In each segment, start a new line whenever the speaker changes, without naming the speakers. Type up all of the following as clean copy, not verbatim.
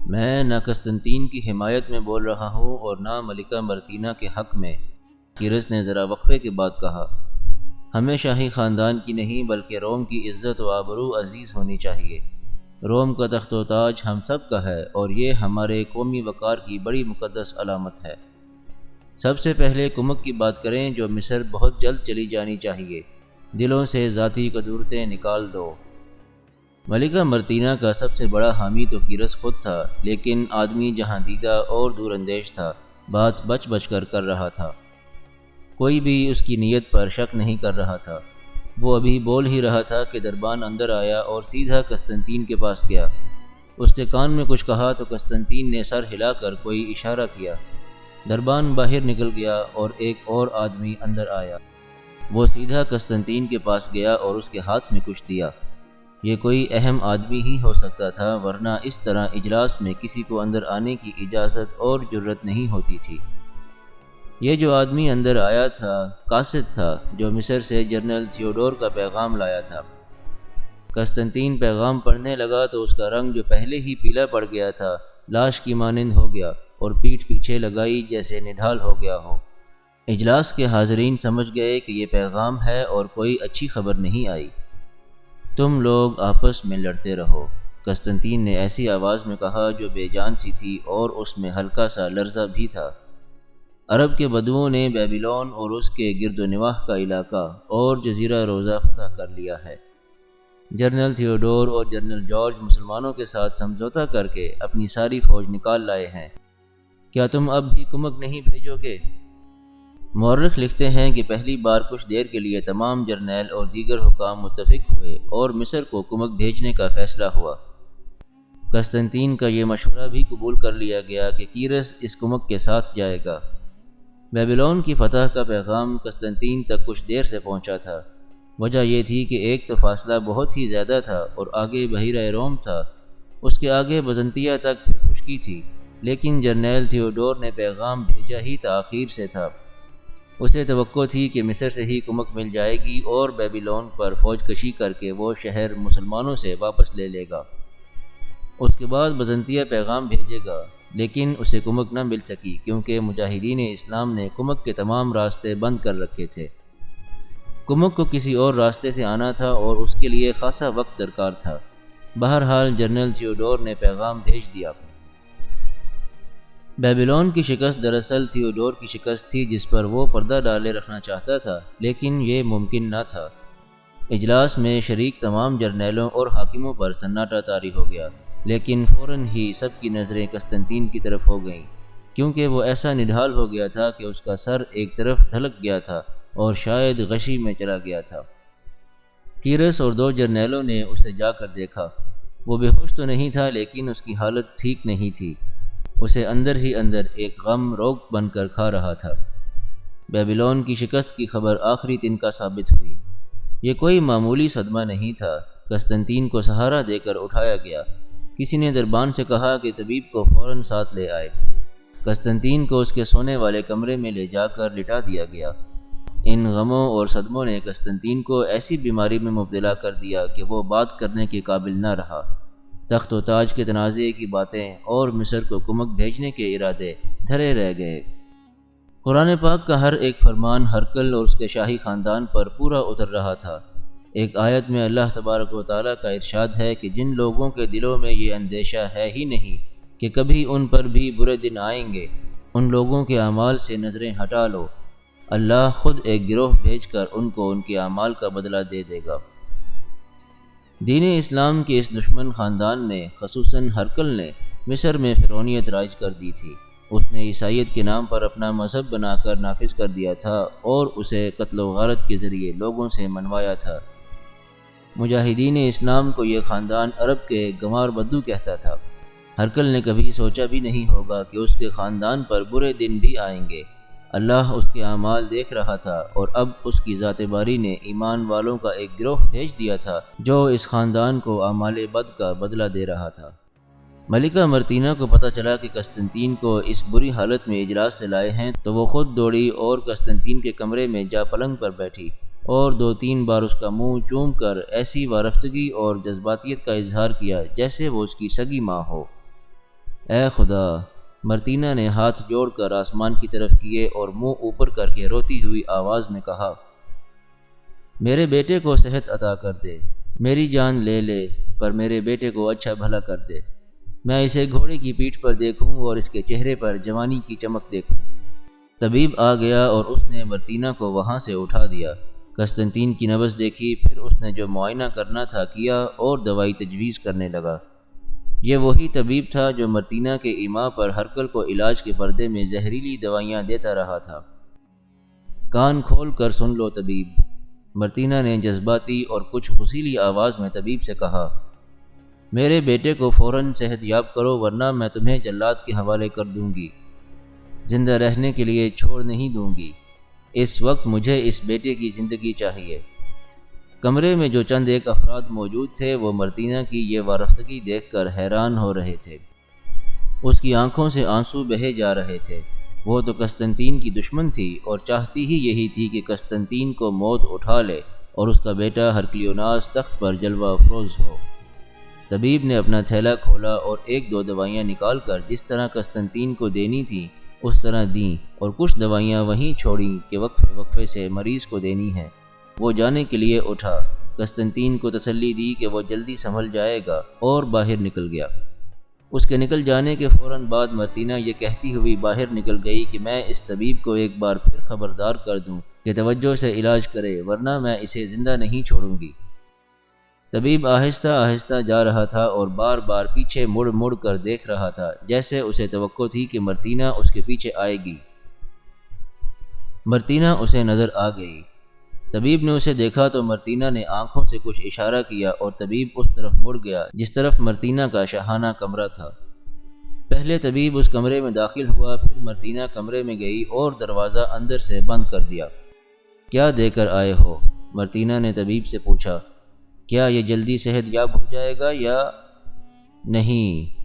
میں نہ قسطنطین کی حمایت میں بول رہا ہوں اور نہ ملکہ مرتینہ کے حق میں۔ کیرس نے ذرا وقفے کے بعد کہا، ہمیں شاہی خاندان کی نہیں بلکہ روم کی عزت و آبرو عزیز ہونی چاہیے۔ روم کا تخت و تاج ہم سب کا ہے اور یہ ہمارے قومی وقار کی بڑی مقدس علامت ہے۔ سب سے پہلے کمک کی بات کریں جو مصر بہت جلد چلی جانی چاہیے۔ دلوں سے ذاتی قدورتیں نکال دو۔ ملکہ مرتینہ کا سب سے بڑا حامی تو کیرس خود تھا، لیکن آدمی جہاں دیدہ اور دور اندیش تھا، بات بچ بچ کر رہا تھا۔ کوئی بھی اس کی نیت پر شک نہیں کر رہا تھا۔ وہ ابھی بول ہی رہا تھا کہ دربان اندر آیا اور سیدھا قسطنطین کے پاس گیا۔ اس کے کان میں کچھ کہا تو قسطنطین نے سر ہلا کر کوئی اشارہ کیا۔ دربان باہر نکل گیا اور ایک اور آدمی اندر آیا۔ وہ سیدھا قسطنطین کے پاس گیا اور اس کے ہاتھ میں کچھ دیا۔ یہ کوئی اہم آدمی ہی ہو سکتا تھا، ورنہ اس طرح اجلاس میں کسی کو اندر آنے کی اجازت اور جرأت نہیں ہوتی تھی۔ یہ جو آدمی اندر آیا تھا قاصد تھا، جو مصر سے جنرل تھیوڈور کا پیغام لایا تھا۔ قسطنطین پیغام پڑھنے لگا تو اس کا رنگ جو پہلے ہی پیلا پڑ گیا تھا، لاش کی مانند ہو گیا اور پیٹھ پیچھے لگائی جیسے نڈھال ہو گیا ہو۔ اجلاس کے حاضرین سمجھ گئے کہ یہ پیغام ہے اور کوئی اچھی خبر نہیں آئی۔ تم لوگ آپس میں لڑتے رہو، قسطنطین نے ایسی آواز میں کہا جو بے جان سی تھی اور اس میں ہلکا سا لرزہ بھی تھا۔ عرب کے بدوؤں نے بیبیلون اور اس کے گرد و نواح کا علاقہ اور جزیرہ روزہ فتح کر لیا ہے۔ جنرل تھیوڈور اور جنرل جارج مسلمانوں کے ساتھ سمجھوتہ کر کے اپنی ساری فوج نکال لائے ہیں۔ کیا تم اب بھی کمک نہیں بھیجو گے؟ مورخ لکھتے ہیں کہ پہلی بار کچھ دیر کے لیے تمام جرنیل اور دیگر حکام متفق ہوئے اور مصر کو کمک بھیجنے کا فیصلہ ہوا۔ قسطنطین کا یہ مشورہ بھی قبول کر لیا گیا کہ کیرس اس کمک کے ساتھ جائے گا۔ بیبیلون کی فتح کا پیغام قسطنطین تک کچھ دیر سے پہنچا تھا۔ وجہ یہ تھی کہ ایک تو فاصلہ بہت ہی زیادہ تھا اور آگے بحیرہ روم تھا، اس کے آگے بزنطیہ تک پھر خشکی تھی، لیکن جرنیل تھیوڈور نے پیغام بھیجا ہی تاخیر سے تھا۔ اسے توقع تھی کہ مصر سے ہی کمک مل جائے گی اور بیبیلون پر فوج کشی کر کے وہ شہر مسلمانوں سے واپس لے لے گا۔ اس کے بعد بزنطیہ پیغام بھیجے گا، لیکن اسے کمک نہ مل سکی کیونکہ مجاہدین اسلام نے کمک کے تمام راستے بند کر رکھے تھے۔ کمک کو کسی اور راستے سے آنا تھا اور اس کے لیے خاصا وقت درکار تھا۔ بہرحال جنرل تھیوڈور نے پیغام بھیج دیا۔ بیبیلون کی شکست دراصل تھیوڈور کی شکست تھی جس پر وہ پردہ ڈالے رکھنا چاہتا تھا، لیکن یہ ممکن نہ تھا۔ اجلاس میں شریک تمام جرنیلوں اور حاکموں پر سناٹا طاری ہو گیا، لیکن فوراً ہی سب کی نظریں قسطنطین کی طرف ہو گئیں، کیونکہ وہ ایسا نڈھال ہو گیا تھا کہ اس کا سر ایک طرف ڈھلک گیا تھا اور شاید غشی میں چلا گیا تھا۔ کیرس اور دو جرنیلوں نے اسے جا کر دیکھا۔ وہ بے ہوش تو نہیں تھا، لیکن اس کی حالت ٹھیک نہیں تھی۔ اسے اندر ہی اندر ایک غم روگ بن کر کھا رہا تھا۔ بیبیلون کی شکست کی خبر آخری دن کا ثابت ہوئی۔ یہ کوئی معمولی صدمہ نہیں تھا۔ قسطنطین کو سہارا دے کر اٹھایا گیا۔ کسی نے دربان سے کہا کہ طبیب کو فوراً ساتھ لے آئے۔ قسطنطین کو اس کے سونے والے کمرے میں لے جا کر لٹا دیا گیا۔ ان غموں اور صدموں نے قسطنطین کو ایسی بیماری میں مبتلا کر دیا کہ وہ بات کرنے کے قابل نہ رہا۔ تخت و تاج کے تنازع کی باتیں اور مصر کو کمک بھیجنے کے ارادے دھرے رہ گئے۔ قرآن پاک کا ہر ایک فرمان ہرقل اور اس کے شاہی خاندان پر پورا اتر رہا تھا۔ ایک آیت میں اللہ تبارک و تعالیٰ کا ارشاد ہے کہ جن لوگوں کے دلوں میں یہ اندیشہ ہے ہی نہیں کہ کبھی ان پر بھی برے دن آئیں گے، ان لوگوں کے اعمال سے نظریں ہٹا لو، اللہ خود ایک گروہ بھیج کر ان کو ان کے اعمال کا بدلہ دے دے گا۔ دین اسلام کے اس دشمن خاندان نے، خصوصاً ہرقل نے، مصر میں فرعونیت رائج کر دی تھی۔ اس نے عیسائیت کے نام پر اپنا مذہب بنا کر نافذ کر دیا تھا اور اسے قتل و غارت کے ذریعے لوگوں سے منوایا تھا۔ مجاہدین اسلام کو یہ خاندان عرب کے گنوار بدو کہتا تھا۔ ہرقل نے کبھی سوچا بھی نہیں ہوگا کہ اس کے خاندان پر برے دن بھی آئیں گے۔ اللہ اس کے اعمال دیکھ رہا تھا اور اب اس کی ذات باری نے ایمان والوں کا ایک گروہ بھیج دیا تھا جو اس خاندان کو اعمال بد کا بدلہ دے رہا تھا۔ ملکہ مرتینہ کو پتہ چلا کہ قسطنطین کو اس بری حالت میں اجلاس سے لائے ہیں تو وہ خود دوڑی اور قسطنطین کے کمرے میں جا پلنگ پر بیٹھی اور 2-3 بار اس کا منہ چوم کر ایسی وارفتگی اور جذباتیت کا اظہار کیا جیسے وہ اس کی سگی ماں ہو۔ اے خدا، مرتینہ نے ہاتھ جوڑ کر آسمان کی طرف کیے اور منہ اوپر کر کے روتی ہوئی آواز میں کہا، میرے بیٹے کو صحت عطا کر دے، میری جان لے لے پر میرے بیٹے کو اچھا بھلا کر دے، میں اسے گھوڑے کی پیٹھ پر دیکھوں اور اس کے چہرے پر جوانی کی چمک دیکھوں۔ طبیب آ گیا اور اس نے مرتینہ کو وہاں سے اٹھا دیا۔ قسطنطین کی نبض دیکھی، پھر اس نے جو معائنہ کرنا تھا کیا اور دوائی تجویز کرنے لگا۔ یہ وہی طبیب تھا جو مرتینہ کے ایما پر ہرکل کو علاج کے پردے میں زہریلی دوائیاں دیتا رہا تھا۔ کان کھول کر سن لو طبیب، مرتینہ نے جذباتی اور کچھ غصیلی آواز میں طبیب سے کہا، میرے بیٹے کو فوراً صحت یاب کرو ورنہ میں تمہیں جلاد کے حوالے کر دوں گی، زندہ رہنے کے لیے چھوڑ نہیں دوں گی۔ اس وقت مجھے اس بیٹے کی زندگی چاہیے۔ کمرے میں جو چند ایک افراد موجود تھے وہ مرتینہ کی یہ وارفتگی دیکھ کر حیران ہو رہے تھے۔ اس کی آنکھوں سے آنسو بہے جا رہے تھے۔ وہ تو قسطنطین کی دشمن تھی اور چاہتی ہی یہی تھی کہ قسطنطین کو موت اٹھا لے اور اس کا بیٹا ہرکلیوناس تخت پر جلوہ افروز ہو۔ طبیب نے اپنا تھیلا کھولا اور ایک دو دوائیاں نکال کر جس طرح قسطنطین کو دینی تھی اس طرح دیں اور کچھ دوائیاں وہیں چھوڑیں کہ وقفے وقفے سے مریض کو دینی ہیں۔ وہ جانے کے لیے اٹھا، قسطنطین کو تسلی دی کہ وہ جلدی سنبھل جائے گا اور باہر نکل گیا۔ اس کے نکل جانے کے فوراً بعد مرتینہ یہ کہتی ہوئی باہر نکل گئی کہ میں اس طبیب کو ایک بار پھر خبردار کر دوں کہ توجہ سے علاج کرے ورنہ میں اسے زندہ نہیں چھوڑوں گی۔ طبیب آہستہ آہستہ جا رہا تھا اور بار بار پیچھے مڑ مڑ کر دیکھ رہا تھا، جیسے اسے توقع تھی کہ مرتینہ اس کے پیچھے آئے گی۔ مرتینہ اسے نظر آ گئی۔ طبیب نے اسے دیکھا تو مرتینہ نے آنکھوں سے کچھ اشارہ کیا اور طبیب اس طرف مڑ گیا جس طرف مرتینہ کا شاہانہ کمرہ تھا۔ پہلے طبیب اس کمرے میں داخل ہوا، پھر مرتینہ کمرے میں گئی اور دروازہ اندر سے بند کر دیا۔ کیا دے کر آئے ہو؟ مرتینہ نے طبیب سے پوچھا۔ کیا یہ جلدی صحت یاب ہو جائے گا یا نہیں؟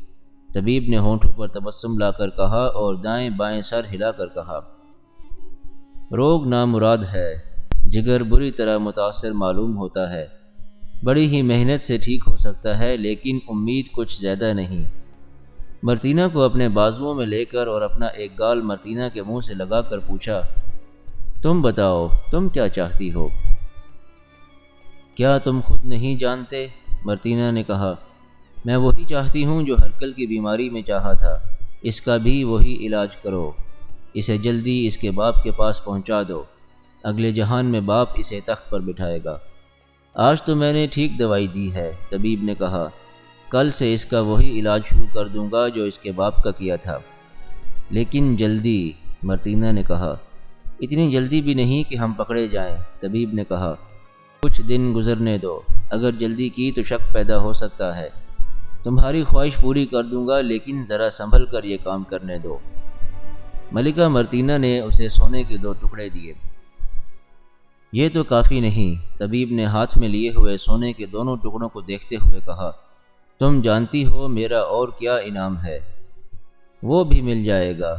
طبیب نے ہونٹوں پر تبسم لا کر کہا اور دائیں بائیں سر ہلا کر کہا، روگ نامراد ہے، جگر بری طرح متاثر معلوم ہوتا ہے، بڑی ہی محنت سے ٹھیک ہو سکتا ہے لیکن امید کچھ زیادہ نہیں۔ مرتینہ کو اپنے بازوؤں میں لے کر اور اپنا ایک گال مرتینہ کے منہ سے لگا کر پوچھا، تم بتاؤ تم کیا چاہتی ہو؟ کیا تم خود نہیں جانتے؟ مرتینہ نے کہا، میں وہی چاہتی ہوں جو ہرکل کی بیماری میں چاہا تھا، اس کا بھی وہی علاج کرو، اسے جلدی اس کے باپ کے پاس پہنچا دو، اگلے جہان میں باپ اسے تخت پر بٹھائے گا۔ آج تو میں نے ٹھیک دوائی دی ہے، طبیب نے کہا، کل سے اس کا وہی علاج شروع کر دوں گا جو اس کے باپ کا کیا تھا۔ لیکن جلدی، مرتینہ نے کہا۔ اتنی جلدی بھی نہیں کہ ہم پکڑے جائیں، طبیب نے کہا، کچھ دن گزرنے دو، اگر جلدی کی تو شک پیدا ہو سکتا ہے۔ تمہاری خواہش پوری کر دوں گا لیکن ذرا سنبھل کر یہ کام کرنے دو۔ ملکہ مرتینہ نے اسے سونے کے 2 ٹکڑے دیے۔ یہ تو کافی نہیں، طبیب نے ہاتھ میں لیے ہوئے سونے کے دونوں ٹکڑوں کو دیکھتے ہوئے کہا، تم جانتی ہو میرا اور کیا انعام ہے؟ وہ بھی مل جائے گا،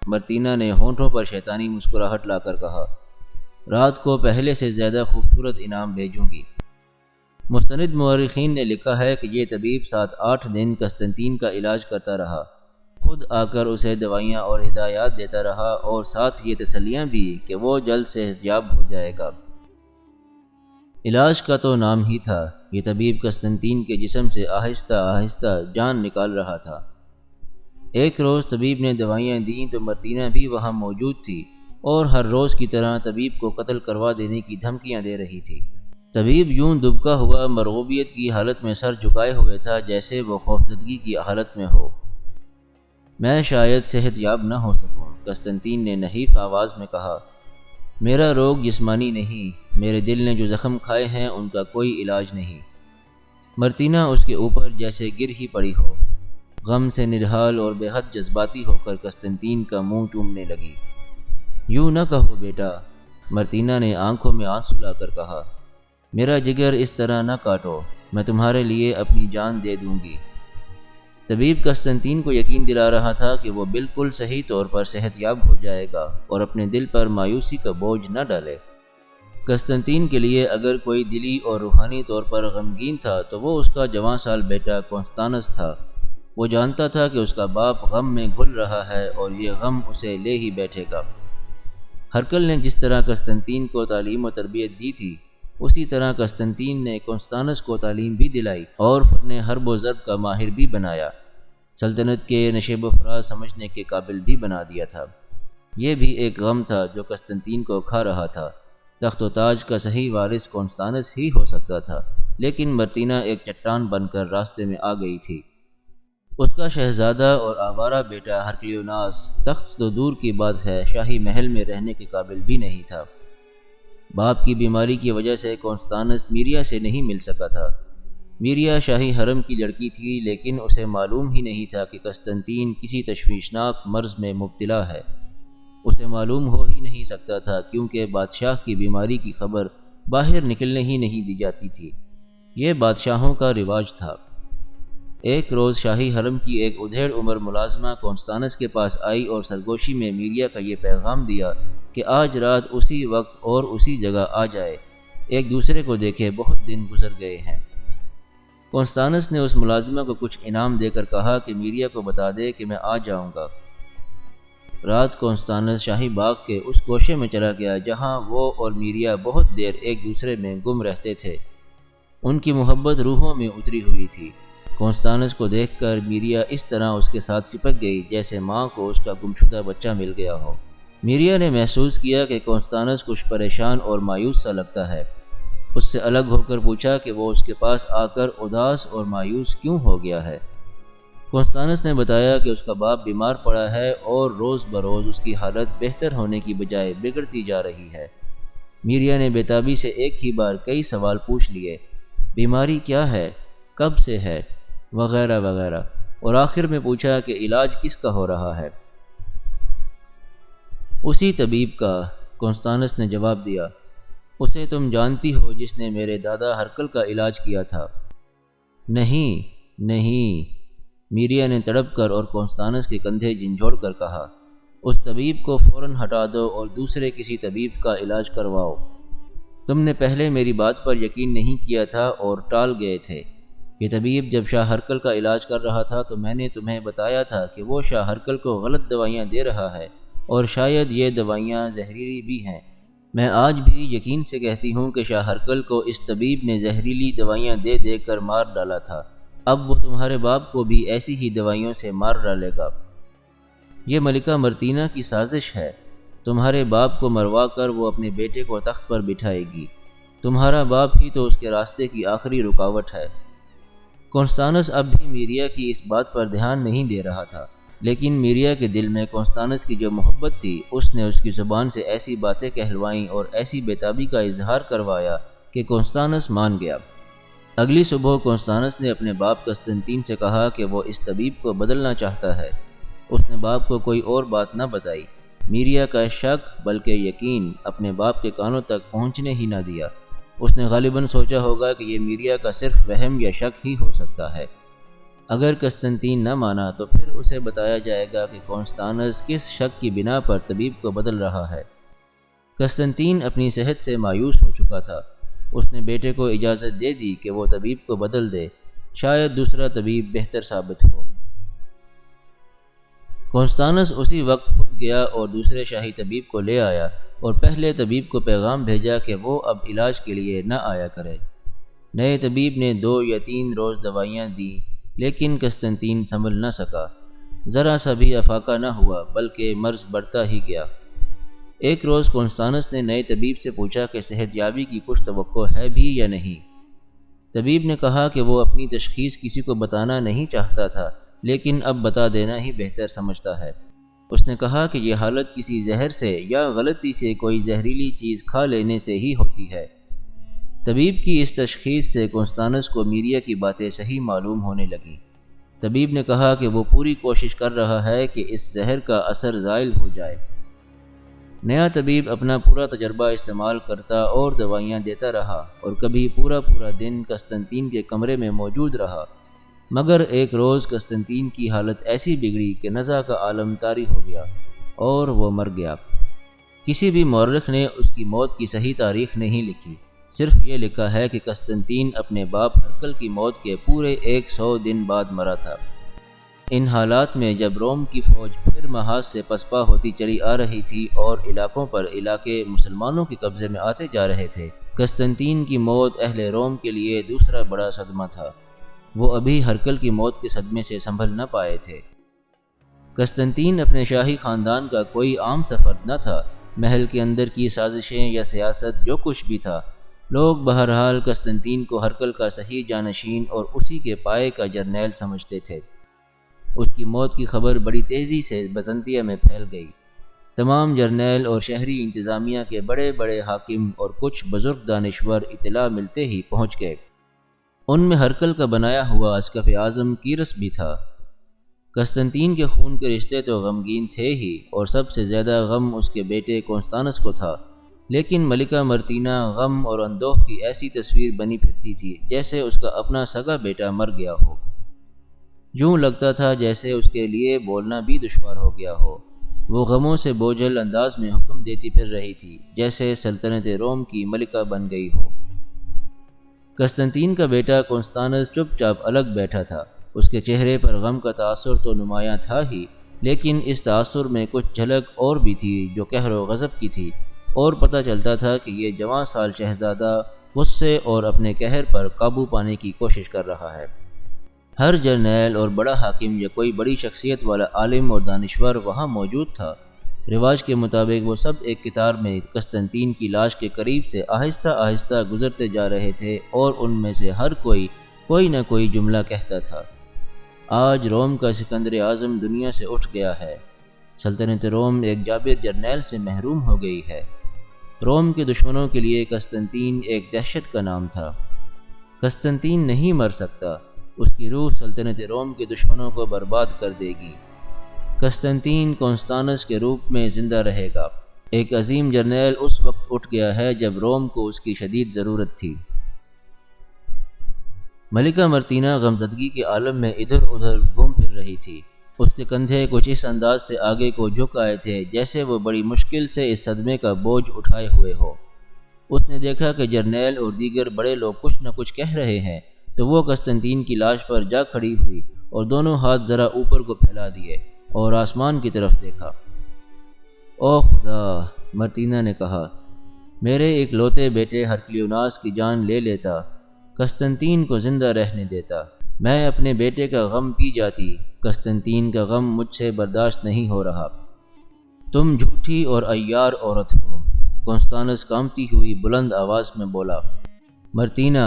مرتینہ نے ہونٹوں پر شیطانی مسکراہٹ لا کر کہا، رات کو پہلے سے زیادہ خوبصورت انعام بھیجوں گی۔ مستند مورخین نے لکھا ہے کہ یہ طبیب 7-8 دن قسطنطین کا علاج کرتا رہا، خود آ کر اسے دوائیاں اور ہدایات دیتا رہا اور ساتھ یہ تسلیاں بھی کہ وہ جلد صحت یاب ہو جائے گا۔ علاج کا تو نام ہی تھا۔ یہ طبیب قسطنطین کے جسم سے آہستہ آہستہ جان نکال رہا تھا۔ ایک روز طبیب نے دوائیاں دیں تو مرتینہ بھی وہاں موجود تھی اور ہر روز کی طرح طبیب کو قتل کروا دینے کی دھمکیاں دے رہی تھی۔ طبیب یوں دبکا ہوا مرغوبیت کی حالت میں سر جھکائے ہوئے تھا جیسے وہ خوفزدگی کی حالت میں ہو۔ میں شاید صحت یاب نہ ہو سکوں، قسطنطین نے نحیف آواز میں کہا، میرا روگ جسمانی نہیں، میرے دل نے جو زخم کھائے ہیں ان کا کوئی علاج نہیں۔ مرتینہ اس کے اوپر جیسے گر ہی پڑی ہو، غم سے نڈھال اور بے حد جذباتی ہو کر قسطنطین کا منہ چومنے لگی۔ یوں نہ کہو بیٹا، مرتینہ نے آنکھوں میں آنسو لا کر کہا، میرا جگر اس طرح نہ کاٹو، میں تمہارے لیے اپنی جان دے دوں گی۔ طبیب قسطنطین کو یقین دلا رہا تھا کہ وہ بالکل صحیح طور پر صحت یاب ہو جائے گا اور اپنے دل پر مایوسی کا بوجھ نہ ڈالے۔ قسطنطین کے لیے اگر کوئی دلی اور روحانی طور پر غمگین تھا تو وہ اس کا جوان سال بیٹا کونستانس تھا۔ وہ جانتا تھا کہ اس کا باپ غم میں گھل رہا ہے اور یہ غم اسے لے ہی بیٹھے گا۔ ہرقل نے جس طرح قسطنطین کو تعلیم و تربیت دی تھی، اسی طرح قسطنطین نے کونسٹانس کو تعلیم بھی دلائی اور فن حرب و ضرب کا ماہر بھی بنایا، سلطنت کے نشیب و فراز سمجھنے کے قابل بھی بنا دیا تھا۔ یہ بھی ایک غم تھا جو قسطنطین کو کھا رہا تھا۔ تخت و تاج کا صحیح وارث کونسٹانس ہی ہو سکتا تھا، لیکن مرتینہ ایک چٹان بن کر راستے میں آ گئی تھی۔ اس کا شہزادہ اور آوارہ بیٹا ہرقلیوناس تخت تو دور کی بات ہے، شاہی محل میں رہنے کے قابل بھی نہیں تھا۔ باپ کی بیماری کی وجہ سے کونسٹانس میریا سے نہیں مل سکا تھا۔ میریا شاہی حرم کی لڑکی تھی، لیکن اسے معلوم ہی نہیں تھا کہ قسطنطین کسی تشویشناک مرض میں مبتلا ہے۔ اسے معلوم ہو ہی نہیں سکتا تھا، کیونکہ بادشاہ کی بیماری کی خبر باہر نکلنے ہی نہیں دی جاتی تھی۔ یہ بادشاہوں کا رواج تھا۔ ایک روز شاہی حرم کی ایک ادھیڑ عمر ملازمہ کونسٹانس کے پاس آئی اور سرگوشی میں میریا کا یہ پیغام دیا کہ آج رات اسی وقت اور اسی جگہ آ جائے، ایک دوسرے کو دیکھے بہت دن گزر گئے ہیں۔ کونسٹانس نے اس ملازمہ کو کچھ انعام دے کر کہا کہ میریا کو بتا دے کہ میں آ جاؤں گا۔ رات کونسٹانس شاہی باغ کے اس گوشے میں چلا گیا جہاں وہ اور میریا بہت دیر ایک دوسرے میں گم رہتے تھے۔ ان کی محبت روحوں میں اتری ہوئی تھی۔ کونسٹانس کو دیکھ کر میریا اس طرح اس کے ساتھ چپک گئی جیسے ماں کو اس کا گمشدہ بچہ مل گیا ہو۔ میریا نے محسوس کیا کہ کونسٹانس کچھ پریشان اور مایوس سا لگتا ہے۔ اس سے الگ ہو کر پوچھا کہ وہ اس کے پاس آ کر اداس اور مایوس کیوں ہو گیا ہے۔ کونسٹانس نے بتایا کہ اس کا باپ بیمار پڑا ہے اور روز بروز اس کی حالت بہتر ہونے کی بجائے بگڑتی جا رہی ہے۔ میریا نے بےتابی سے ایک ہی بار کئی سوال پوچھ لیے، بیماری کیا ہے، کب سے ہے، وغیرہ وغیرہ، اور آخر میں پوچھا کہ علاج کس کا ہو رہا ہے۔ اسی طبیب کا، کونسٹانس نے جواب دیا۔ اسے تم جانتی ہو جس نے میرے دادا ہرقل کا علاج کیا تھا؟ نہیں، میریا نے تڑپ کر اور کونسٹانس کے کندھے جھنجھوڑ کر کہا، اس طبیب کو فوراً ہٹا دو اور دوسرے کسی طبیب کا علاج کرواؤ۔ تم نے پہلے میری بات پر یقین نہیں کیا تھا اور ٹال گئے تھے۔ یہ طبیب جب شاہ ہرقل کا علاج کر رہا تھا تو میں نے تمہیں بتایا تھا کہ وہ شاہ ہرقل کو غلط دوائیاں دے رہا ہے اور شاید یہ دوائیاں زہریلی بھی ہیں۔ میں آج بھی یقین سے کہتی ہوں کہ شاہ ہرقل کو اس طبیب نے زہریلی دوائیاں دے دے کر مار ڈالا تھا۔ اب وہ تمہارے باپ کو بھی ایسی ہی دوائیوں سے مار ڈالے گا۔ یہ ملکہ مرتینہ کی سازش ہے۔ تمہارے باپ کو مروا کر وہ اپنے بیٹے کو تخت پر بٹھائے گی۔ تمہارا باپ ہی تو اس کے راستے کی آخری رکاوٹ ہے۔ کونسٹانس اب بھی میریا کی اس بات پر دھیان نہیں دے رہا تھا، لیکن میریا کے دل میں کونسٹانس کی جو محبت تھی، اس نے اس کی زبان سے ایسی باتیں کہلوائیں اور ایسی بےتابی کا اظہار کروایا کہ کونسٹانس مان گیا۔ اگلی صبح کونسٹانس نے اپنے باپ قسطنطین سے کہا کہ وہ اس طبیب کو بدلنا چاہتا ہے۔ اس نے باپ کو کوئی اور بات نہ بتائی۔ میریا کا شک بلکہ یقین اپنے باپ کے کانوں تک پہنچنے ہی نہ دیا۔ اس نے غالباً سوچا ہوگا کہ یہ میریا کا صرف وہم یا شک ہی ہو سکتا ہے۔ اگر قسطنطین نہ مانا تو پھر اسے بتایا جائے گا کہ کونسٹانس کس شک کی بنا پر طبیب کو بدل رہا ہے۔ قسطنطین اپنی صحت سے مایوس ہو چکا تھا۔ اس نے بیٹے کو اجازت دے دی کہ وہ طبیب کو بدل دے، شاید دوسرا طبیب بہتر ثابت ہو۔ کونسٹانس اسی وقت خود گیا اور دوسرے شاہی طبیب کو لے آیا اور پہلے طبیب کو پیغام بھیجا کہ وہ اب علاج کے لیے نہ آیا کرے۔ نئے طبیب نے 2 یا 3 روز دوائیاں دیں، لیکن قسطنطین سنبھل نہ سکا۔ ذرا سا بھی افاقہ نہ ہوا، بلکہ مرض بڑھتا ہی گیا۔ ایک روز کونسٹانس نے نئے طبیب سے پوچھا کہ صحت یابی کی کچھ توقع ہے بھی یا نہیں۔ طبیب نے کہا کہ وہ اپنی تشخیص کسی کو بتانا نہیں چاہتا تھا، لیکن اب بتا دینا ہی بہتر سمجھتا ہے۔ اس نے کہا کہ یہ حالت کسی زہر سے یا غلطی سے کوئی زہریلی چیز کھا لینے سے ہی ہوتی ہے۔ طبیب کی اس تشخیص سے کونسٹانس کو میریا کی باتیں صحیح معلوم ہونے لگیں۔ طبیب نے کہا کہ وہ پوری کوشش کر رہا ہے کہ اس زہر کا اثر زائل ہو جائے۔ نیا طبیب اپنا پورا تجربہ استعمال کرتا اور دوائیاں دیتا رہا اور کبھی پورا دن قسطنطین کے کمرے میں موجود رہا، مگر ایک روز قسطنطین کی حالت ایسی بگڑی کہ نزع کا عالم طاری ہو گیا اور وہ مر گیا۔ کسی بھی مورخ نے اس کی موت کی صحیح تاریخ نہیں لکھی، صرف یہ لکھا ہے کہ قسطنطین اپنے باپ ہرقل کی موت کے پورے 100 دن بعد مرا تھا۔ ان حالات میں جب روم کی فوج پھر محاذ سے پسپا ہوتی چلی آ رہی تھی اور علاقوں پر علاقے مسلمانوں کے قبضے میں آتے جا رہے تھے، قسطنطین کی موت اہل روم کے لیے دوسرا بڑا صدمہ تھا۔ وہ ابھی ہرقل کی موت کے صدمے سے سنبھل نہ پائے تھے۔ قسطنطین اپنے شاہی خاندان کا کوئی عام سفر نہ تھا۔ محل کے اندر کی سازشیں یا سیاست جو کچھ بھی تھا، لوگ بہرحال قسطنطین کو ہرقل کا صحیح جانشین اور اسی کے پائے کا جرنیل سمجھتے تھے۔ اس کی موت کی خبر بڑی تیزی سے بزنطیہ میں پھیل گئی۔ تمام جرنیل اور شہری انتظامیہ کے بڑے بڑے حاکم اور کچھ بزرگ دانشور اطلاع ملتے ہی پہنچ گئے۔ ان میں ہرقل کا بنایا ہوا اسقف اعظم کیرس بھی تھا۔ قسطنطین کے خون کے رشتے تو غمگین تھے ہی، اور سب سے زیادہ غم اس کے بیٹے کونستانس کو تھا، لیکن ملکہ مرتینہ غم اور اندوہ کی ایسی تصویر بنی پھرتی تھی جیسے اس کا اپنا سگا بیٹا مر گیا ہو۔ یوں لگتا تھا جیسے اس کے لیے بولنا بھی دشوار ہو گیا ہو۔ وہ غموں سے بوجھل انداز میں حکم دیتی پھر رہی تھی جیسے سلطنت روم کی ملکہ بن گئی ہو۔ قسطنطین کا بیٹا کونستانس چپ چاپ الگ بیٹھا تھا۔ اس کے چہرے پر غم کا تاثر تو نمایاں تھا ہی، لیکن اس تاثر میں کچھ جھلک اور بھی تھی جو قہر و غضب کی تھی، اور پتہ چلتا تھا کہ یہ جوان سال شہزادہ غصے اور اپنے قہر پر قابو پانے کی کوشش کر رہا ہے۔ ہر جرنیل اور بڑا حاکم یا کوئی بڑی شخصیت والا عالم اور دانشور وہاں موجود تھا۔ رواج کے مطابق وہ سب ایک قطار میں قسطنطین کی لاش کے قریب سے آہستہ آہستہ گزرتے جا رہے تھے، اور ان میں سے ہر کوئی نہ کوئی جملہ کہتا تھا: آج روم کا سکندر اعظم دنیا سے اٹھ گیا ہے۔ سلطنت روم ایک جابر جرنیل سے محروم ہو گئی ہے۔ روم کے دشمنوں کے لیے قسطنطین ایک دہشت کا نام تھا۔ قسطنطین نہیں مر سکتا، اس کی روح سلطنت روم کے دشمنوں کو برباد کر دے گی۔ قسطنطین کونستانس کے روپ میں زندہ رہے گا۔ ایک عظیم جرنیل اس وقت اٹھ گیا ہے جب روم کو اس کی شدید ضرورت تھی۔ ملکہ مرتینہ غمزدگی کے عالم میں ادھر ادھر گھوم پھر رہی تھی۔ اس کے کندھے کچھ اس انداز سے آگے کو جھک آئے تھے جیسے وہ بڑی مشکل سے اس صدمے کا بوجھ اٹھائے ہوئے ہو۔ اس نے دیکھا کہ جرنیل اور دیگر بڑے لوگ کچھ نہ کچھ کہہ رہے ہیں، تو وہ قسطنطین کی لاش پر جا کھڑی ہوئی اور دونوں ہاتھ ذرا اوپر کو پھیلا دیے اور آسمان کی طرف دیکھا۔ او خدا، مرتینہ نے کہا، میرے اکلوتے بیٹے ہرقلیوناس کی جان لے لیتا، قسطنطین کو زندہ رہنے دیتا، میں اپنے بیٹے کا غم پی جاتی۔ قسطنطین کا غم مجھ سے برداشت نہیں ہو رہا۔ تم جھوٹی اور عیار عورت ہو، کونستانس کانپتی ہوئی بلند آواز میں بولا۔ مرتینہ،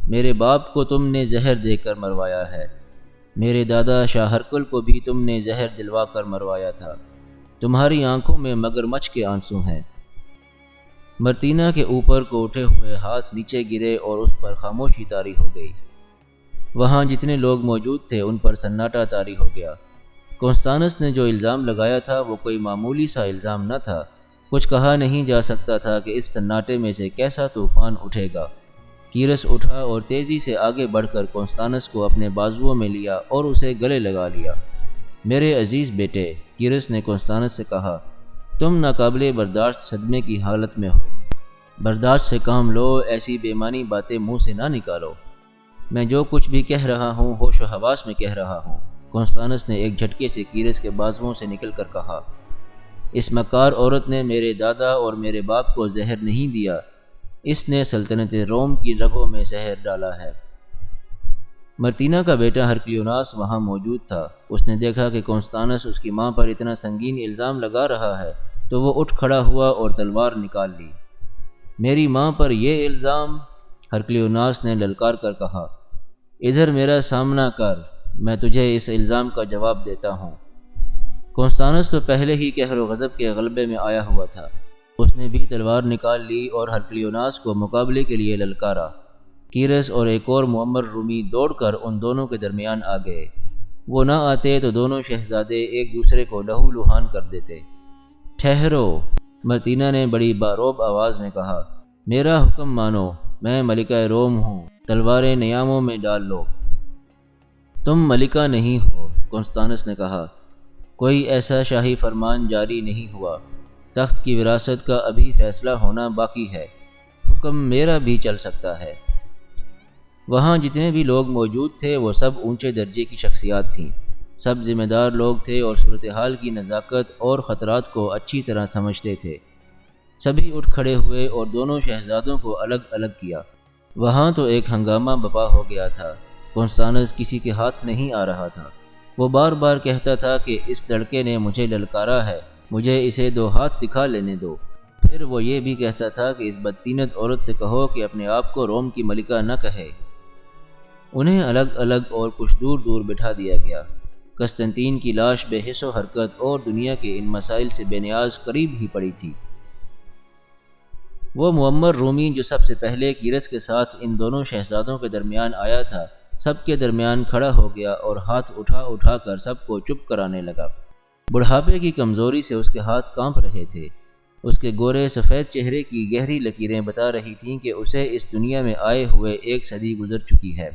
میرے باپ کو تم نے زہر دے کر مروایا ہے، میرے دادا شاہ ہرقل کو بھی تم نے زہر دلوا کر مروایا تھا، تمہاری آنکھوں میں مگرمچھ کے آنسو ہیں۔ مرتینہ کے اوپر کو اٹھے ہوئے ہاتھ نیچے گرے اور اس پر خاموشی طاری ہو گئی۔ وہاں جتنے لوگ موجود تھے ان پر سناٹا طاری ہو گیا۔ کونستانس نے جو الزام لگایا تھا وہ کوئی معمولی سا الزام نہ تھا۔ کچھ کہا نہیں جا سکتا تھا کہ اس سناٹے میں سے کیسا طوفان اٹھے گا۔ کیرس اٹھا اور تیزی سے آگے بڑھ کر کونستانس کو اپنے بازوؤں میں لیا اور اسے گلے لگا لیا۔ میرے عزیز بیٹے، کیرس نے کونستانس سے کہا، تم ناقابل برداشت صدمے کی حالت میں ہو، برداشت سے کام لو، ایسی بے معنی باتیں منہ سے نہ نکالو۔ میں جو کچھ بھی کہہ رہا ہوں ہوش و حواس میں کہہ رہا ہوں۔ کونستانس نے ایک جھٹکے سے کیرس کے بازوؤں سے نکل کر کہا، اس مکار عورت نے میرے دادا اور میرے باپ کو زہر نہیں دیا، اس نے سلطنت روم کی رگوں میں زہر ڈالا ہے۔ مرتینہ کا بیٹا ہرقلیوناس وہاں موجود تھا۔ اس نے دیکھا کہ کونستانس اس کی ماں پر اتنا سنگین الزام لگا رہا ہے تو وہ اٹھ کھڑا ہوا اور تلوار نکال لی۔ میری ماں پر یہ الزام؟ ہرقلیوناس نے للکار کر کہا، ادھر میرا سامنا کر، میں تجھے اس الزام کا جواب دیتا ہوں۔ کونستانس تو پہلے ہی قہر و غضب کے غلبے میں آیا ہوا تھا۔ اس نے بھی تلوار نکال لی اور ہرقلیوناس کو مقابلے کے لیے للکارا۔ کیرس اور ایک اور معمر رومی دوڑ کر ان دونوں کے درمیان آ گئے۔ وہ نہ آتے تو دونوں شہزادے ایک دوسرے کو لہو لہان کر دیتے۔ ٹھہرو، مرتینہ نے بڑی باروب آواز میں کہا، میرا حکم مانو، میں ملکہ روم ہوں، تلواریں نیاموں میں ڈال لو۔ تم ملکہ نہیں ہو، کونستانس نے کہا، کوئی ایسا شاہی فرمان جاری نہیں ہوا، تخت کی وراثت کا ابھی فیصلہ ہونا باقی ہے، حکم میرا بھی چل سکتا ہے۔ وہاں جتنے بھی لوگ موجود تھے وہ سب اونچے درجے کی شخصیات تھیں۔ سب ذمہ دار لوگ تھے اور صورتحال کی نزاکت اور خطرات کو اچھی طرح سمجھتے تھے۔ سبھی اٹھ کھڑے ہوئے اور دونوں شہزادوں کو الگ الگ کیا۔ وہاں تو ایک ہنگامہ برپا ہو گیا تھا۔ کونستانس کسی کے ہاتھ نہیں آ رہا تھا۔ وہ بار بار کہتا تھا کہ اس لڑکے نے مجھے للکارا ہے، مجھے اسے 2 ہاتھ دکھا لینے دو۔ پھر وہ یہ بھی کہتا تھا کہ اس بدتینت عورت سے کہو کہ اپنے آپ کو روم کی ملکہ نہ کہے۔ انہیں الگ الگ اور کچھ دور دور بٹھا دیا گیا۔ قسطنطین کی لاش بے حس و حرکت اور دنیا کے ان مسائل سے بے نیاز قریب ہی پڑی تھی۔ وہ معمر رومی جو سب سے پہلے کیرس کے ساتھ ان دونوں شہزادوں کے درمیان آیا تھا، سب کے درمیان کھڑا ہو گیا اور ہاتھ اٹھا اٹھا کر سب کو چپ کرانے لگا۔ بڑھاپے کی کمزوری سے اس کے ہاتھ کانپ رہے تھے۔ اس کے گورے سفید چہرے کی گہری لکیریں بتا رہی تھیں کہ اسے اس دنیا میں آئے ہوئے 1 صدی گزر چکی ہے۔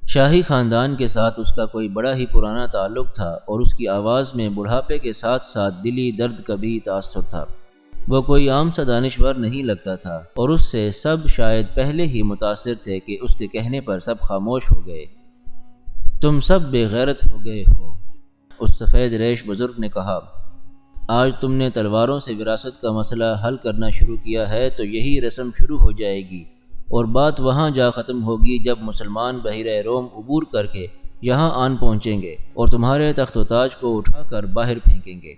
شاہی خاندان کے ساتھ اس کا کوئی بڑا ہی پرانا تعلق تھا اور اس کی آواز میں بڑھاپے کے ساتھ ساتھ دلی درد کا بھی تاثر تھا۔ وہ کوئی عام سا دانشور نہیں لگتا تھا اور اس سے سب شاید پہلے ہی متاثر تھے کہ اس کے کہنے پر سب خاموش ہو گئے۔ تم سب بے غیرت ہو گئے ہو، اس سفید ریش بزرگ نے کہا۔ آج تم نے تلواروں سے وراثت کا مسئلہ حل کرنا شروع کیا ہے تو یہی رسم شروع ہو جائے گی اور بات وہاں جا ختم ہوگی جب مسلمان بحیرہ روم عبور کر کے یہاں آن پہنچیں گے اور تمہارے تخت و تاج کو اٹھا کر باہر پھینکیں گے۔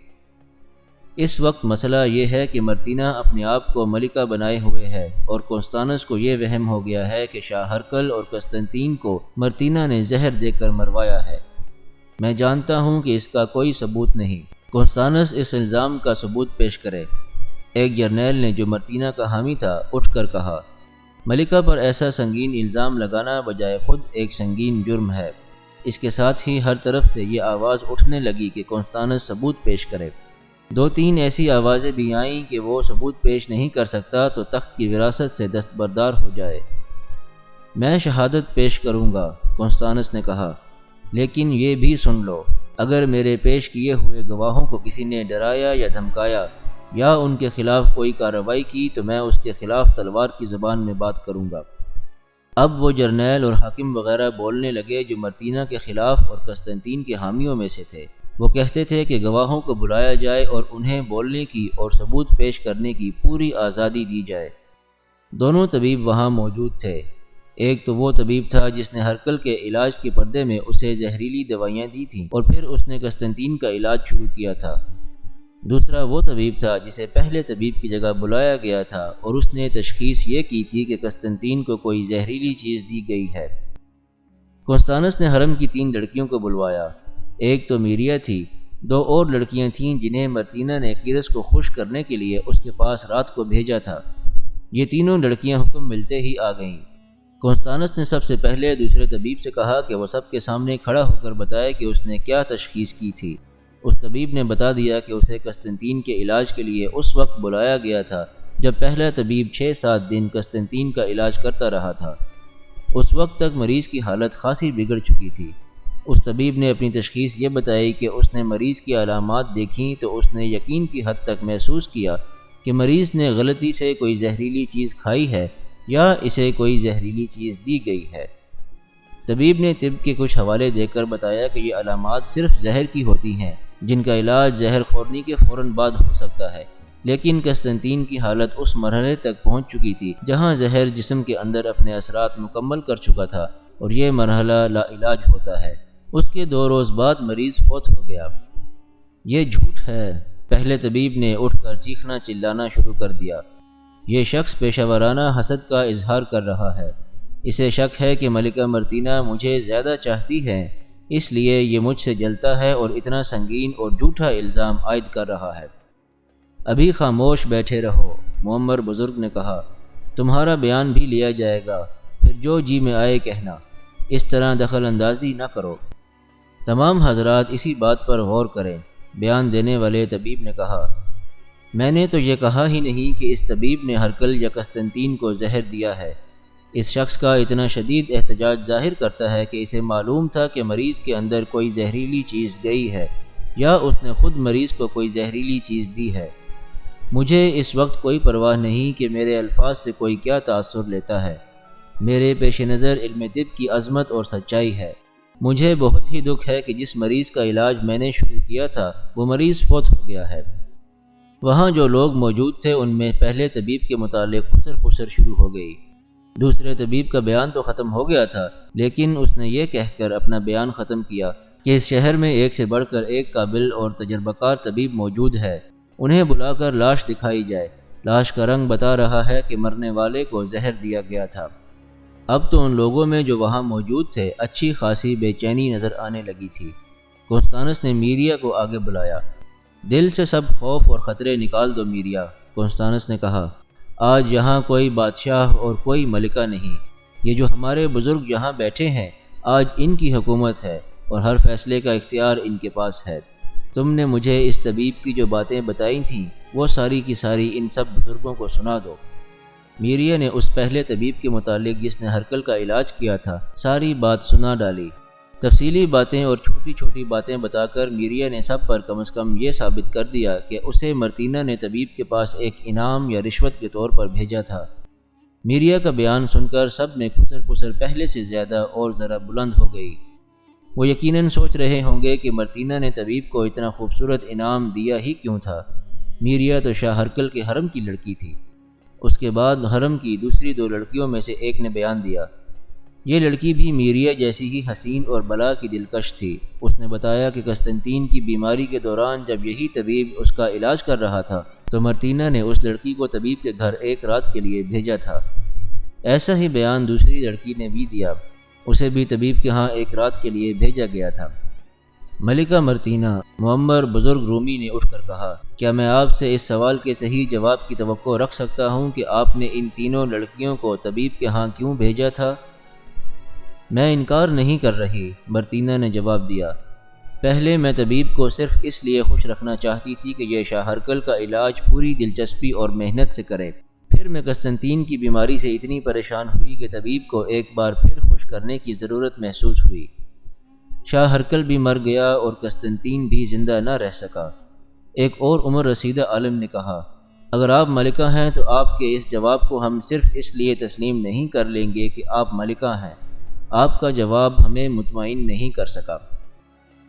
اس وقت مسئلہ یہ ہے کہ مرتینہ اپنے آپ کو ملکہ بنائے ہوئے ہے اور کونستانس کو یہ وہم ہو گیا ہے کہ شاہ ہرقل اور قسطنطین کو مرتینہ نے زہر دے کر مروایا ہے۔ میں جانتا ہوں کہ اس کا کوئی ثبوت نہیں۔ کونستانس اس الزام کا ثبوت پیش کرے۔ ایک جرنیل نے جو مرتینہ کا حامی تھا اٹھ کر کہا، ملکہ پر ایسا سنگین الزام لگانا بجائے خود ایک سنگین جرم ہے۔ اس کے ساتھ ہی ہر طرف سے یہ آواز اٹھنے لگی کہ کونستانس ثبوت پیش کرے۔ 2-3 ایسی آوازیں بھی آئیں کہ وہ ثبوت پیش نہیں کر سکتا تو تخت کی وراثت سے دستبردار ہو جائے۔ میں شہادت پیش کروں گا، کونستانس نے کہا، لیکن یہ بھی سن لو، اگر میرے پیش کیے ہوئے گواہوں کو کسی نے ڈرایا یا دھمکایا یا ان کے خلاف کوئی کارروائی کی تو میں اس کے خلاف تلوار کی زبان میں بات کروں گا۔ اب وہ جرنیل اور حاکم وغیرہ بولنے لگے جو مرتینہ کے خلاف اور قسطنطین کے حامیوں میں سے تھے۔ وہ کہتے تھے کہ گواہوں کو بلایا جائے اور انہیں بولنے کی اور ثبوت پیش کرنے کی پوری آزادی دی جائے۔ دونوں طبیب وہاں موجود تھے۔ ایک تو وہ طبیب تھا جس نے ہرقل کے علاج کے پردے میں اسے زہریلی دوائیاں دی تھیں اور پھر اس نے قسطنطین کا علاج شروع کیا تھا۔ دوسرا وہ طبیب تھا جسے پہلے طبیب کی جگہ بلایا گیا تھا اور اس نے تشخیص یہ کی تھی کہ قسطنطین کو کوئی زہریلی چیز دی گئی ہے۔ کونستانس نے حرم کی 3 لڑکیوں کو بلوایا۔ ایک تو میریا تھی، 2 اور لڑکیاں تھیں جنہیں مرتینہ نے کیرس کو خوش کرنے کے لیے اس کے پاس رات کو بھیجا تھا۔ یہ تینوں لڑکیاں حکم ملتے ہی آ گئیں۔ کونستانس نے سب سے پہلے دوسرے طبیب سے کہا کہ وہ سب کے سامنے کھڑا ہو کر بتائے کہ اس نے کیا تشخیص کی تھی۔ اس طبیب نے بتا دیا کہ اسے قسطنطین کے علاج کے لیے اس وقت بلایا گیا تھا جب پہلا طبیب 6-7 دن قسطنطین کا علاج کرتا رہا تھا۔ اس وقت تک مریض کی حالت خاصی بگڑ چکی تھی۔ اس طبیب نے اپنی تشخیص یہ بتائی کہ اس نے مریض کی علامات دیکھیں تو اس نے یقین کی حد تک محسوس کیا کہ مریض نے غلطی سے کوئی زہریلی چیز کھائی ہے یا اسے کوئی زہریلی چیز دی گئی ہے۔ طبیب نے طب کے کچھ حوالے دے کر بتایا کہ یہ علامات صرف زہر کی ہوتی ہیں جن کا علاج زہر خورنی کے فوراً بعد ہو سکتا ہے، لیکن قسطنطین کی حالت اس مرحلے تک پہنچ چکی تھی جہاں زہر جسم کے اندر اپنے اثرات مکمل کر چکا تھا اور یہ مرحلہ لا علاج ہوتا ہے۔ اس کے 2 روز بعد مریض فوت ہو گیا۔ یہ جھوٹ ہے، پہلے طبیب نے اٹھ کر چیخنا چلانا شروع کر دیا۔ یہ شخص پیشہ ورانہ حسد کا اظہار کر رہا ہے۔ اسے شک ہے کہ ملکہ مرتینہ مجھے زیادہ چاہتی ہے، اس لیے یہ مجھ سے جلتا ہے اور اتنا سنگین اور جھوٹا الزام عائد کر رہا ہے۔ ابھی خاموش بیٹھے رہو، معمر بزرگ نے کہا، تمہارا بیان بھی لیا جائے گا، پھر جو جی میں آئے کہنا، اس طرح دخل اندازی نہ کرو۔ تمام حضرات اسی بات پر غور کریں، بیان دینے والے طبیب نے کہا۔ میں نے تو یہ کہا ہی نہیں کہ اس طبیب نے ہرقل یا قسطنطین کو زہر دیا ہے۔ اس شخص کا اتنا شدید احتجاج ظاہر کرتا ہے کہ اسے معلوم تھا کہ مریض کے اندر کوئی زہریلی چیز گئی ہے یا اس نے خود مریض کو کوئی زہریلی چیز دی ہے۔ مجھے اس وقت کوئی پرواہ نہیں کہ میرے الفاظ سے کوئی کیا تاثر لیتا ہے۔ میرے پیش نظر علم طب کی عظمت اور سچائی ہے۔ مجھے بہت ہی دکھ ہے کہ جس مریض کا علاج میں نے شروع کیا تھا وہ مریض فوت ہو گیا ہے۔ وہاں جو لوگ موجود تھے ان میں پہلے طبیب کے متعلق خسر شروع ہو گئی۔ دوسرے طبیب کا بیان تو ختم ہو گیا تھا، لیکن اس نے یہ کہہ کر اپنا بیان ختم کیا کہ اس شہر میں ایک سے بڑھ کر ایک قابل اور تجربہ کار طبیب موجود ہے، انہیں بلا کر لاش دکھائی جائے۔ لاش کا رنگ بتا رہا ہے کہ مرنے والے کو زہر دیا گیا تھا۔ اب تو ان لوگوں میں جو وہاں موجود تھے اچھی خاصی بے چینی نظر آنے لگی تھی۔ کنستانس نے میریا کو آگے بلایا۔ دل سے سب خوف اور خطرے نکال دو میریا، کنستانس نے کہا۔ آج یہاں کوئی بادشاہ اور کوئی ملکہ نہیں، یہ جو ہمارے بزرگ یہاں بیٹھے ہیں آج ان کی حکومت ہے اور ہر فیصلے کا اختیار ان کے پاس ہے۔ تم نے مجھے اس طبیب کی جو باتیں بتائی تھیں وہ ساری کی ساری ان سب بزرگوں کو سنا دو۔ میریا نے اس پہلے طبیب کے متعلق جس نے ہرکل کا علاج کیا تھا ساری بات سنا ڈالی۔ تفصیلی باتیں اور چھوٹی چھوٹی باتیں بتا کر میریا نے سب پر کم از کم یہ ثابت کر دیا کہ اسے مرتینہ نے طبیب کے پاس ایک انعام یا رشوت کے طور پر بھیجا تھا۔ میریا کا بیان سن کر سب میں خسر پہلے سے زیادہ اور ذرا بلند ہو گئی۔ وہ یقیناً سوچ رہے ہوں گے کہ مرتینہ نے طبیب کو اتنا خوبصورت انعام دیا ہی کیوں تھا۔ میریا تو شاہ ہرکل کے حرم کی لڑکی تھی۔ اس کے بعد حرم کی دوسری دو لڑکیوں میں سے ایک نے بیان دیا۔ یہ لڑکی بھی میریا جیسی ہی حسین اور بلا کی دلکش تھی۔ اس نے بتایا کہ قسطنطین کی بیماری کے دوران جب یہی طبیب اس کا علاج کر رہا تھا تو مرتینہ نے اس لڑکی کو طبیب کے گھر ایک رات کے لیے بھیجا تھا۔ ایسا ہی بیان دوسری لڑکی نے بھی دیا، اسے بھی طبیب کے ہاں ایک رات کے لیے بھیجا گیا تھا۔ ملکہ مرتینہ، معمر بزرگ رومی نے اٹھ کر کہا، کیا میں آپ سے اس سوال کے صحیح جواب کی توقع رکھ سکتا ہوں کہ آپ نے ان تینوں لڑکیوں کو طبیب کے ہاں کیوں بھیجا تھا؟ میں انکار نہیں کر رہی، مرتینہ نے جواب دیا۔ پہلے میں طبیب کو صرف اس لیے خوش رکھنا چاہتی تھی کہ یہ شاہ ہرکل کا علاج پوری دلچسپی اور محنت سے کرے۔ پھر میں قسطنطین کی بیماری سے اتنی پریشان ہوئی کہ طبیب کو ایک بار پھر خوش کرنے کی ضرورت محسوس ہوئی۔ شاہ ہرکل بھی مر گیا اور قسطنطین بھی زندہ نہ رہ سکا۔ ایک اور عمر رسیدہ عالم نے کہا، اگر آپ ملکہ ہیں تو آپ کے اس جواب کو ہم صرف اس لیے تسلیم نہیں کر لیں گے کہ آپ ملکہ ہیں۔ آپ کا جواب ہمیں مطمئن نہیں کر سکا۔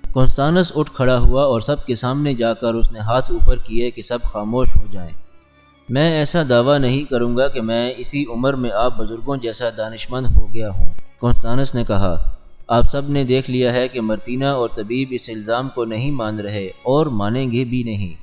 کنستانس اٹھ کھڑا ہوا اور سب کے سامنے جا کر اس نے ہاتھ اوپر کیے کہ سب خاموش ہو جائیں۔ میں ایسا دعویٰ نہیں کروں گا کہ میں اسی عمر میں آپ بزرگوں جیسا دانشمند ہو گیا ہوں، کنستانس نے کہا۔ آپ سب نے دیکھ لیا ہے کہ مرتینہ اور طبیب اس الزام کو نہیں مان رہے اور مانیں گے بھی نہیں۔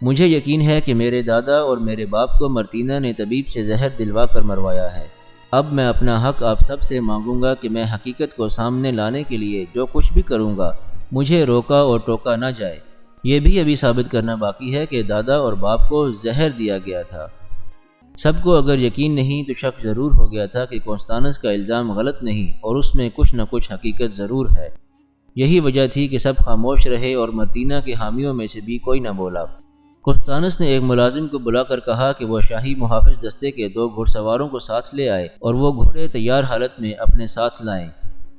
مجھے یقین ہے کہ میرے دادا اور میرے باپ کو مرتینہ نے طبیب سے زہر دلوا کر مروایا ہے۔ اب میں اپنا حق آپ سب سے مانگوں گا کہ میں حقیقت کو سامنے لانے کے لیے جو کچھ بھی کروں گا مجھے روکا اور ٹوکا نہ جائے۔ یہ بھی ابھی ثابت کرنا باقی ہے کہ دادا اور باپ کو زہر دیا گیا تھا۔ سب کو اگر یقین نہیں تو شک ضرور ہو گیا تھا کہ کنستانس کا الزام غلط نہیں اور اس میں کچھ نہ کچھ حقیقت ضرور ہے۔ یہی وجہ تھی کہ سب خاموش رہے اور مرتینہ کے حامیوں میں سے بھی کوئی نہ بولا۔ کنستانس نے ایک ملازم کو بلا کر کہا کہ وہ شاہی محافظ دستے کے 2 گھڑ سواروں کو ساتھ لے آئے اور وہ گھوڑے تیار حالت میں اپنے ساتھ لائیں۔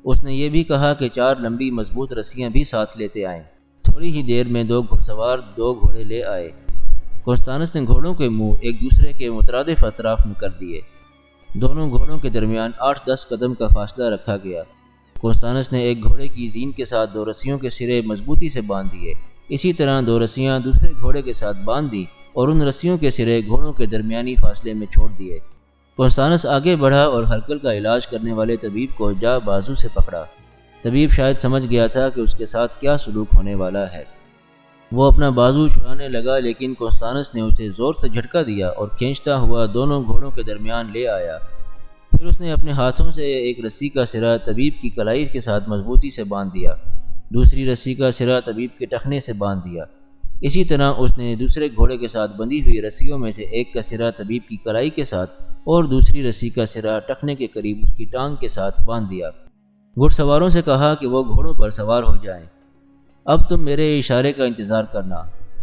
اس نے یہ بھی کہا کہ 4 لمبی مضبوط رسیاں بھی ساتھ لیتے آئیں۔ تھوڑی ہی دیر میں 2 گھڑ سوار 2 گھوڑے لے آئے۔ کنستانس نے گھوڑوں کے منہ ایک دوسرے کے مترادف اطراف میں کر دیے۔ دونوں گھوڑوں کے درمیان 8-10 قدم کا فاصلہ رکھا گیا۔ کنستانس نے ایک گھوڑے کی زین کے ساتھ 2 رسیوں کے سرے مضبوطی سے باندھ دیے۔ اسی طرح 2 رسیاں دوسرے گھوڑے کے ساتھ باندھ دی اور ان رسیوں کے سرے گھوڑوں کے درمیانی فاصلے میں چھوڑ دیے۔ کنستانس آگے بڑھا اور ہرکل کا علاج کرنے والے طبیب کو جا بازو سے پکڑا۔ طبیب شاید سمجھ گیا تھا کہ اس کے ساتھ کیا سلوک ہونے والا ہے۔ وہ اپنا بازو چھڑانے لگا لیکن کنستانس نے اسے زور سے جھٹکا دیا اور کھینچتا ہوا دونوں گھوڑوں کے درمیان لے آیا۔ پھر اس نے اپنے ہاتھوں سے ایک رسی کا سرا طبیب کی کلائی کے ساتھ مضبوطی سے باندھ دیا، دوسری رسی کا سرا طبیب کے ٹخنے سے باندھ دیا۔ اسی طرح اس نے دوسرے گھوڑے کے ساتھ بندھی ہوئی رسیوں میں سے ایک کا سرا طبیب کی کلائی کے ساتھ اور دوسری رسی کا سرا ٹخنے کے قریب اس کی ٹانگ کے ساتھ باندھ دیا۔ گھڑ سواروں سے کہا کہ وہ گھوڑوں پر سوار ہو جائیں۔ اب تم میرے اشارے کا انتظار کرنا۔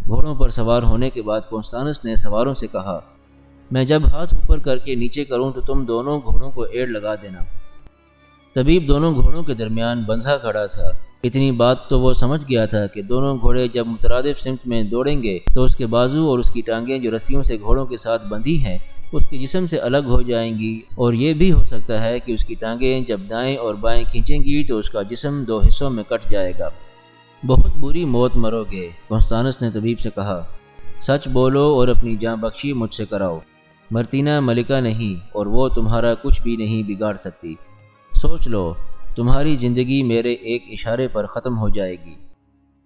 گھوڑوں پر سوار ہونے کے بعد کنستانس نے سواروں سے کہا، میں جب ہاتھ اوپر کر کے نیچے کروں تو تم دونوں گھوڑوں کو ایڑ لگا دینا۔ طبیب دونوں گھوڑوں کے درمیان بندھا کھڑا تھا۔ اتنی بات تو وہ سمجھ گیا تھا کہ دونوں گھوڑے جب مترادف سمت میں دوڑیں گے تو اس کے بازو اور اس کی ٹانگیں جو رسیوں سے گھوڑوں کے ساتھ بندھی ہیں اس کے جسم سے الگ ہو جائیں گی، اور یہ بھی ہو سکتا ہے کہ اس کی ٹانگیں جب دائیں اور بائیں کھینچیں گی تو اس کا جسم 2 حصوں میں کٹ جائے گا۔ بہت بری موت مرو گے، کونستانس نے طبیب سے کہا۔ سچ بولو اور اپنی جاں بخشی مجھ سے کراؤ۔ مرتینہ ملکہ نہیں اور وہ تمہارا کچھ بھی نہیں بگاڑ سکتی۔ سوچ لو، تمہاری زندگی میرے ایک اشارے پر ختم ہو جائے گی۔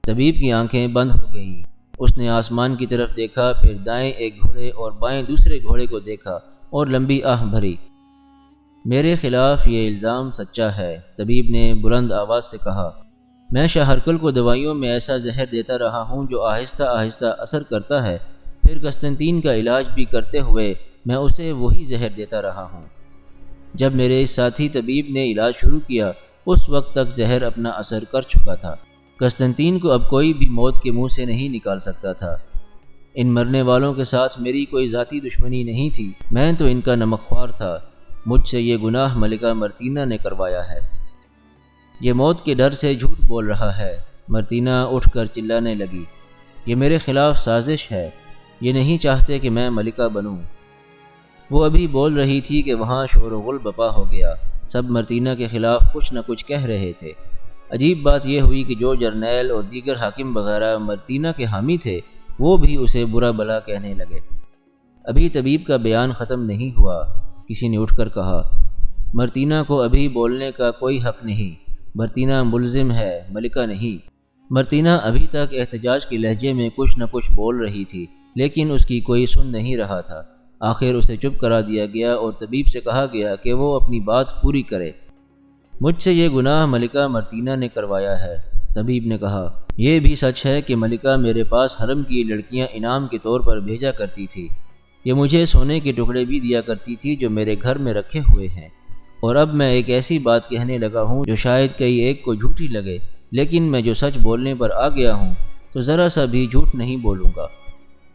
طبیب کی آنکھیں بند ہو گئیں۔ اس نے آسمان کی طرف دیکھا، پھر دائیں ایک گھوڑے اور بائیں دوسرے گھوڑے کو دیکھا اور لمبی آہ بھری۔ میرے خلاف یہ الزام سچا ہے، طبیب نے بلند آواز سے کہا۔ میں شاہ ہرقل کو دوائیوں میں ایسا زہر دیتا رہا ہوں جو آہستہ آہستہ اثر کرتا ہے، پھر قسطنطین کا علاج بھی کرتے ہوئے میں اسے وہی زہر دیتا رہا ہوں۔ جب میرے اس ساتھی طبیب نے علاج شروع کیا، اس وقت تک زہر اپنا اثر کر چکا تھا۔ قسطنطین کو اب کوئی بھی موت کے منہ سے نہیں نکال سکتا تھا۔ ان مرنے والوں کے ساتھ میری کوئی ذاتی دشمنی نہیں تھی، میں تو ان کا نمک خوار تھا۔ مجھ سے یہ گناہ ملکہ مرتینہ نے کروایا ہے۔ یہ موت کے ڈر سے جھوٹ بول رہا ہے۔ مرتینہ اٹھ کر چلانے لگی۔ یہ میرے خلاف سازش ہے، یہ نہیں چاہتے کہ میں ملکہ بنوں۔ وہ ابھی بول رہی تھی کہ وہاں شور و غل بپا ہو گیا۔ سب مرتینہ کے خلاف کچھ نہ کچھ کہہ رہے تھے۔ عجیب بات یہ ہوئی کہ جو جرنیل اور دیگر حاکم وغیرہ مرتینہ کے حامی تھے، وہ بھی اسے برا بھلا کہنے لگے۔ ابھی طبیب کا بیان ختم نہیں ہوا، کسی نے اٹھ کر کہا۔ مرتینہ کو ابھی بولنے کا کوئی حق نہیں، مرتینہ ملزم ہے، ملکہ نہیں۔ مرتینہ ابھی تک احتجاج کے لہجے میں کچھ نہ کچھ بول رہی تھی، لیکن اس کی کوئی سن نہیں رہا تھا۔ آخر اسے چپ کرا دیا گیا اور طبیب سے کہا گیا کہ وہ اپنی بات پوری کرے۔ مجھ سے یہ گناہ ملکہ مرتینہ نے کروایا ہے، طبیب نے کہا۔ یہ بھی سچ ہے کہ ملکہ میرے پاس حرم کی لڑکیاں انعام کے طور پر بھیجا کرتی تھی۔ یہ مجھے سونے کے ٹکڑے بھی دیا کرتی تھی جو میرے گھر میں رکھے ہوئے ہیں۔ اور اب میں ایک ایسی بات کہنے لگا ہوں جو شاید کئی ایک کو جھوٹی لگے، لیکن میں جو سچ بولنے پر آ گیا ہوں تو ذرا سا بھی جھوٹ نہیں بولوں گا۔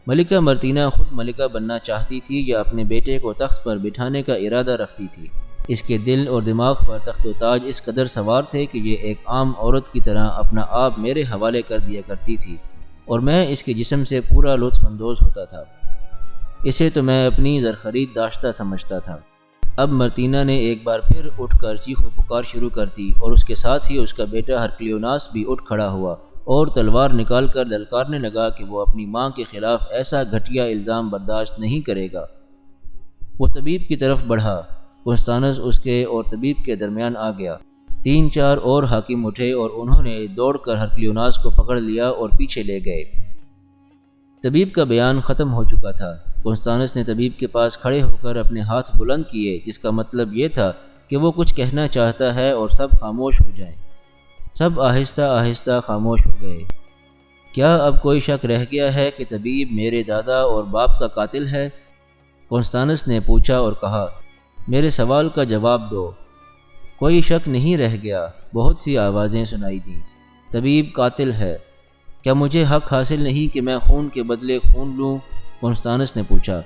ملکہ مرتینہ خود ملکہ بننا چاہتی تھی یا اپنے بیٹے کو تخت پر بٹھانے کا ارادہ رکھتی تھی؟ اس کے دل اور دماغ پر تخت و تاج اس قدر سوار تھے کہ یہ ایک عام عورت کی طرح اپنا آپ میرے حوالے کر دیا کرتی تھی، اور میں اس کے جسم سے پورا لطف اندوز ہوتا تھا۔ اسے تو میں اپنی زرخرید داشتہ سمجھتا تھا۔ اب مرتینہ نے ایک بار پھر اٹھ کر چیخ و پکار شروع کر دی، اور اس کے ساتھ ہی اس کا بیٹا ہرقلیوناس بھی اٹھ کھڑا ہوا اور تلوار نکال کر للکارنے لگا کہ وہ اپنی ماں کے خلاف ایسا گھٹیا الزام برداشت نہیں کرے گا۔ وہ طبیب کی طرف بڑھا۔ کونستانس اس کے اور طبیب کے درمیان آ گیا۔ 3-4 اور حاکم اٹھے اور انہوں نے دوڑ کر ہرقلیوناس کو پکڑ لیا اور پیچھے لے گئے۔ طبیب کا بیان ختم ہو چکا تھا۔ کونستانس نے طبیب کے پاس کھڑے ہو کر اپنے ہاتھ بلند کیے، جس کا مطلب یہ تھا کہ وہ کچھ کہنا چاہتا ہے اور سب خاموش ہو جائیں۔ سب آہستہ آہستہ خاموش ہو گئے۔ کیا اب کوئی شک رہ گیا ہے کہ طبیب میرے دادا اور باپ کا قاتل ہے؟ کونستانس نے پوچھا اور کہا۔ میرے سوال کا جواب دو۔ کوئی شک نہیں رہ گیا، بہت سی آوازیں سنائی دیں۔ طبیب قاتل ہے۔ کیا مجھے حق حاصل نہیں کہ میں خون کے بدلے خون لوں؟ کونستانس نے پوچھا۔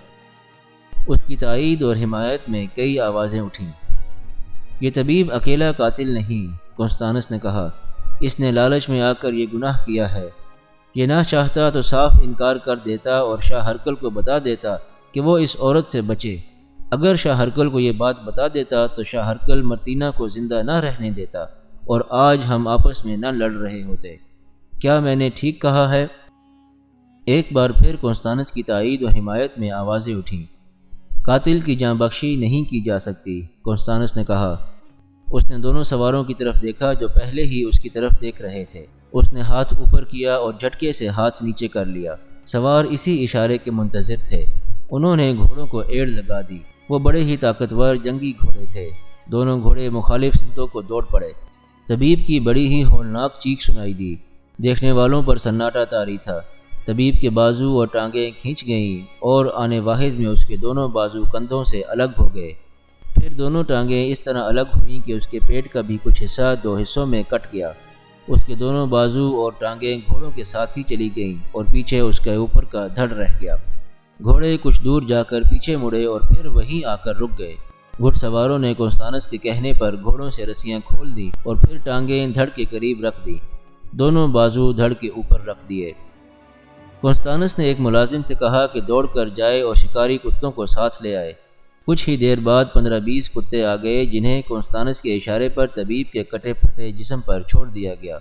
اس کی تائید اور حمایت میں کئی آوازیں اٹھیں۔ یہ طبیب اکیلا قاتل نہیں، کونستانس نے کہا۔ اس نے لالچ میں آ کر یہ گناہ کیا ہے۔ یہ نہ چاہتا تو صاف انکار کر دیتا اور شاہ ہرقل کو بتا دیتا کہ وہ اس عورت سے بچے۔ اگر شاہ ہرقل کو یہ بات بتا دیتا تو شاہ ہرقل مرتینہ کو زندہ نہ رہنے دیتا اور آج ہم آپس میں نہ لڑ رہے ہوتے۔ کیا میں نے ٹھیک کہا ہے؟ ایک بار پھر کونستانس کی تائید و حمایت میں آوازیں اٹھیں۔ قاتل کی جاں بخشی نہیں کی جا سکتی، کونستانس نے کہا۔ اس نے دونوں سواروں کی طرف دیکھا جو پہلے ہی اس کی طرف دیکھ رہے تھے۔ اس نے ہاتھ اوپر کیا اور جھٹکے سے ہاتھ نیچے کر لیا۔ سوار اسی اشارے کے منتظر تھے۔ انہوں نے گھوڑوں کو ایڑ لگا دی۔ وہ بڑے ہی طاقتور جنگی گھوڑے تھے۔ دونوں گھوڑے مخالف سمتوں کو دوڑ پڑے۔ طبیب کی بڑی ہی ہولناک چیخ سنائی دی۔ دیکھنے والوں پر سناٹا طاری تھا۔ طبیب کے بازو اور ٹانگیں کھینچ گئیں اور آنے واحد میں اس کے دونوں بازو کندھوں سے الگ ہو گئے۔ پھر دونوں ٹانگیں اس طرح الگ ہوئیں کہ اس کے پیٹ کا بھی کچھ حصہ 2 حصوں میں کٹ گیا۔ اس کے دونوں بازو اور ٹانگیں گھوڑوں کے ساتھ ہی چلی گئیں اور پیچھے اس کے اوپر کا دھڑ رہ گیا۔ گھوڑے کچھ دور جا کر پیچھے مڑے اور پھر وہیں آ کر رک گئے۔ گھڑ سواروں نے کونستانس کے کہنے پر گھوڑوں سے رسیاں کھول دی اور پھر ٹانگیں دھڑ کے قریب رکھ دی۔ دونوں بازو دھڑ کے اوپر رکھ دیے۔ کونستانس نے ایک ملازم سے کہا کہ دوڑ کر جائے اور شکاری کتوں کو ساتھ لے آئے۔ کچھ ہی دیر بعد 15-20 کتے آ گئے جنہیں کونستانس کے اشارے پر طبیب کے کٹے پھٹے جسم پر چھوڑ دیا گیا۔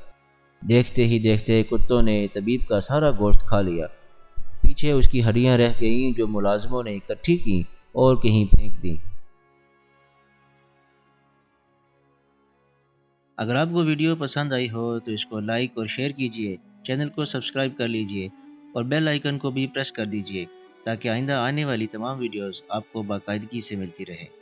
دیکھتے ہی دیکھتے کتوں نے طبیب کا سارا گوشت کھا لیا۔ پیچھے اس کی ہڈیاں رہ گئیں جو ملازموں نے اکٹھی کیں اور کہیں پھینک دیں۔ اگر آپ کو ویڈیو پسند آئی ہو تو اس کو لائک اور شیئر کیجئے، چینل کو سبسکرائب کر لیجئے اور بیل آئیکن کو بھی پریس کر دیجئے تاکہ آئندہ آنے والی تمام ویڈیوز آپ کو باقاعدگی سے ملتی رہے۔